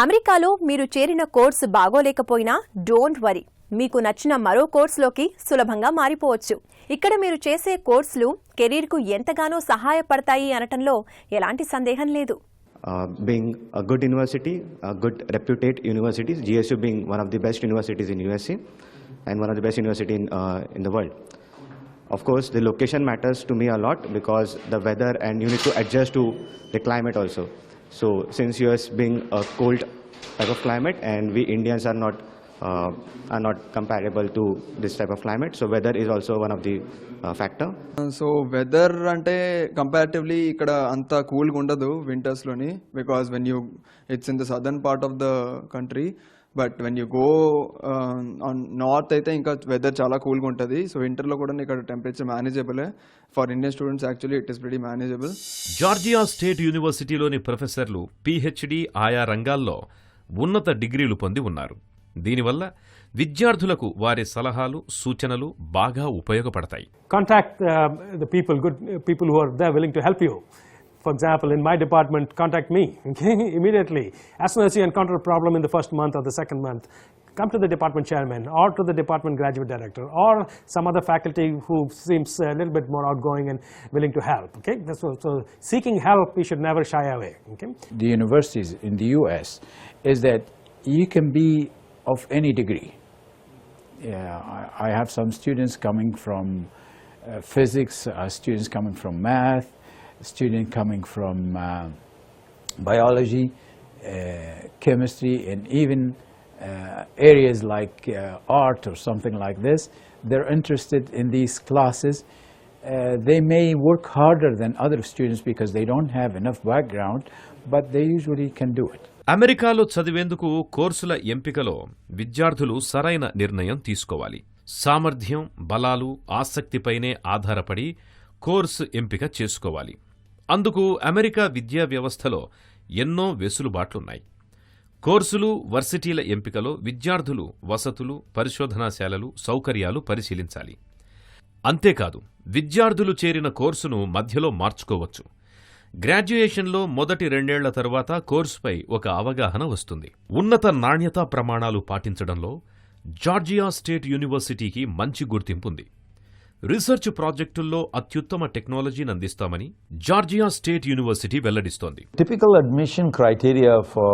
అమెరికాలో మీరు చేరిన కోర్సు బాగోలేకపోయినా డోంట్ వరీ, మీకు నచ్చిన మరో కోర్సులోకి సులభంగా మారిపోవచ్చు. ఇక్కడ మీరు చేసే కోర్సులు కెరీర్కు ఎంతగానో సహాయపడతాయి అనటంలో ఎలాంటి సందేహం లేదు. Being a good university, a good reputed university, GSU being one of the best universities in U.S.A. and one of the best university in the world. Of course, the location matters to me a lot because the weather and you need to adjust to the climate also. So since US being a cold type of climate and we Indians are not comparable to this type of climate, so weather is also one of the factor. So weather ante comparatively ikkada anta cool ga undadu winters loni, because when you it's in the southern part of the country, but when you go on north aithe inka weather chala cool ga untadi. So winter lo kuda ikkada temperature manageable. For Indian students actually it is pretty manageable. Georgia State యూనివర్సిటీలోని ప్రొఫెసర్లు PhD ఆయా రంగాల్లో ఉన్నత డిగ్రీలు పొంది ఉన్నారు. దీనివల్ల విద్యార్థులకు వారి సలహాలు సూచనలు బాగా ఉపయోగపడతాయి. Contact the good people who are there willing to help you. For example, in my department, contact me immediately. As soon as you encounter a problem in the first month or the second month, come to the department chairman or to the department graduate director or some other faculty who seems a little bit more outgoing and willing to help. Okay, so seeking help, you should never shy away. Okay, the universities in the U.S. is that you can be of any degree. I have some students coming from physics, students coming from math, students coming from biology, chemistry, and even areas like art or something like this. They're interested in these classes. They may work harder than other students because they don't have enough background, but they usually can do it. అమెరికాలో చదివేందుకు కోర్సుల ఎంపికలో విద్యార్థులు సరైన నిర్ణయం తీసుకోవాలి. సామర్థ్యం, బలాలు, ఆసక్తిపైనే ఆధారపడి కోర్సు ఎంపిక చేసుకోవాలి. అందుకు అమెరికా విద్యా వ్యవస్థలో ఎన్నో వెసులుబాట్లున్నాయి. కోర్సులు, వర్సిటీల ఎంపికలో విద్యార్థులు వసతులు, పరిశోధనాశాలలు, సౌకర్యాలు పరిశీలించాలి. అంతేకాదు, విద్యార్థులు చేరిన కోర్సును మధ్యలో మార్చుకోవచ్చు. గ్రాడ్యుయేషన్లో మొదటి 2 ఏళ్ల తరువాత కోర్సుపై ఒక అవగాహన వస్తుంది. ఉన్నత నాణ్యతా ప్రమాణాలు పాటించడంలో జార్జియా స్టేట్ యూనివర్సిటీకి మంచి గుర్తింపుంది. రీసెర్చ్ ప్రాజెక్టుల్లో అత్యుత్తమ టెక్నాలజీని అందిస్తామని జార్జియా స్టేట్ యూనివర్సిటీ వెల్లడిస్తోంది. Typical admission criteria for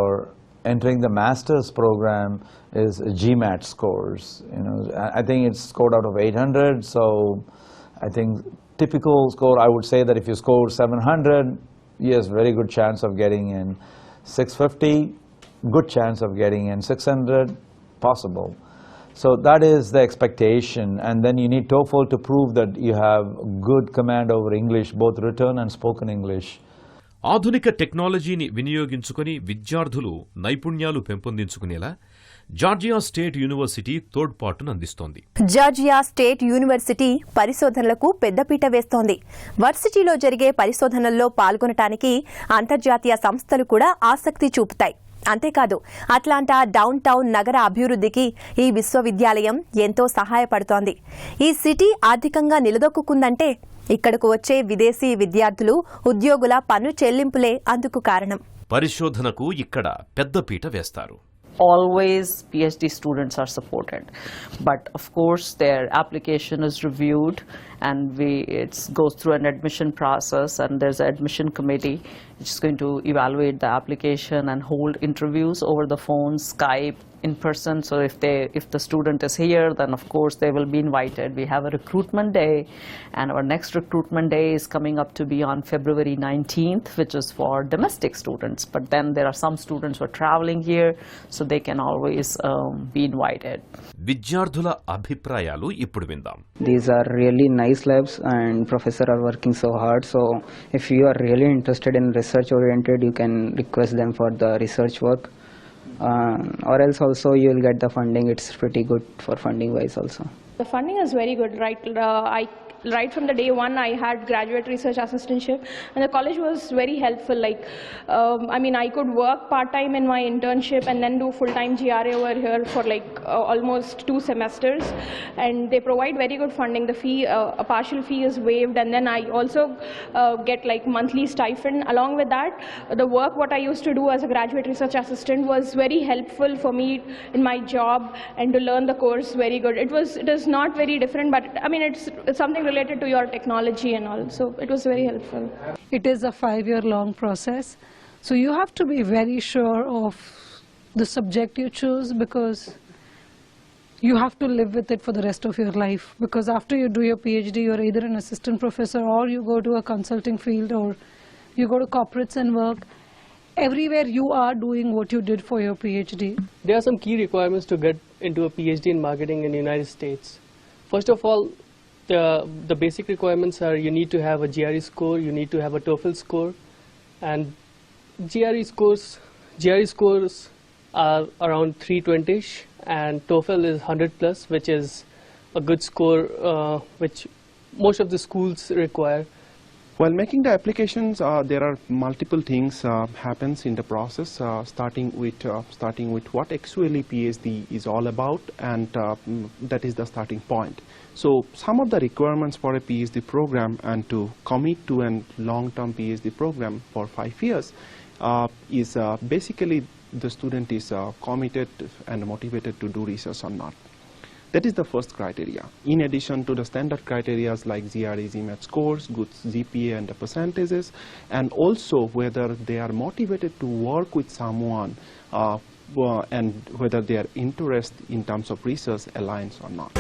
entering the master's program is GMAT scores. I think it's scored out of 800, so I think typical score, I would say that if you score 700, yes, very good chance of getting in. 650, good chance of getting in. 600, possible. So that is the expectation, and then you need TOEFL to prove that you have good command over English, both written and spoken English. ఆధునిక టెక్నాలజీని వినియోగించుకుని విద్యార్థులు నైపుణ్యాలు పెంపొందించుకునేలా Georgia State university తోడ్పాటును అందిస్తోంది. Georgia State university పరిశోధనలకు పెద్దపీట వేస్తోంది. వర్సిటీలో జరిగే పరిశోధనల్లో పాల్గొనటానికి అంతర్జాతీయ సంస్థలు కూడా ఆసక్తి చూపుతాయి. అంతేకాదు, అట్లాంటా డౌన్ టౌన్ నగర అభివృద్ధికి ఈ విశ్వవిద్యాలయం ఎంతో సహాయపడుతోంది. ఈ సిటీ ఆర్థికంగా నిలదొక్కుందంటే ఇక్కడకు వచ్చే విదేశీ విద్యార్థులు, ఉద్యోగుల పన్ను చెల్లింపులే అందుకు కారణం. పరిశోధనకు ఇక్కడ పెద్దపీట వేస్తారు. Always PhD students are supported, but of course their application is reviewed and it goes through an admission process, and there's an admission committee which is going to evaluate the application and hold interviews over the phone, Skype, in person. So if the student is here, then of course they will be invited. We have a recruitment day, and our next recruitment day is coming up to be on February 19th, which is for domestic students. But then there are some students who are traveling here, so they can always be invited. విద్యార్థుల అభిప్రాయాలు ఇప్పుడు విందాం. These are really nice labs and professors are working so hard. So if you are really interested in research oriented, you can request them for the research work. Or else also you will get the funding. It's pretty good for funding wise also. The funding is very good, right? right from the day one I had graduate research assistantship, and the college was very helpful. Like, I mean, I could work part-time in my internship and then do full-time GRA over here for like almost 2 semesters, and they provide very good funding. The fee, a partial fee is waived, and then I also get like monthly stipend. Along with that, the work what I used to do as a graduate research assistant was very helpful for me in my job and to learn the course very good. It is not very different, but I mean it's something related to your technology and all, so it was very helpful. It is a 5-year long process, so you have to be very sure of the subject you choose, because you have to live with it for the rest of your life. Because after you do your PhD, you're either an assistant professor or you go to a consulting field or you go to corporates and work. Everywhere you are doing what you did for your PhD. There are some key requirements to get into a PhD in marketing in the United States. First of all, the basic requirements are you need to have a GRE score, you need to have a TOEFL score, and GRE scores are around 320-ish, and TOEFL is 100 plus, which is a good score which most of the schools require. While making the applications, there are multiple things happens in the process, starting with what actually PhD is all about, and that is the starting point. So some of the requirements for a PhD program and to commit to a long-term PhD program for 5 years is basically the student is committed and motivated to do research or not. That is the first criteria. In addition to the standard criteria like GRE, GMAT scores, good GPA and the percentages, and also whether they are motivated to work with someone and whether their interest in terms of research aligns or not.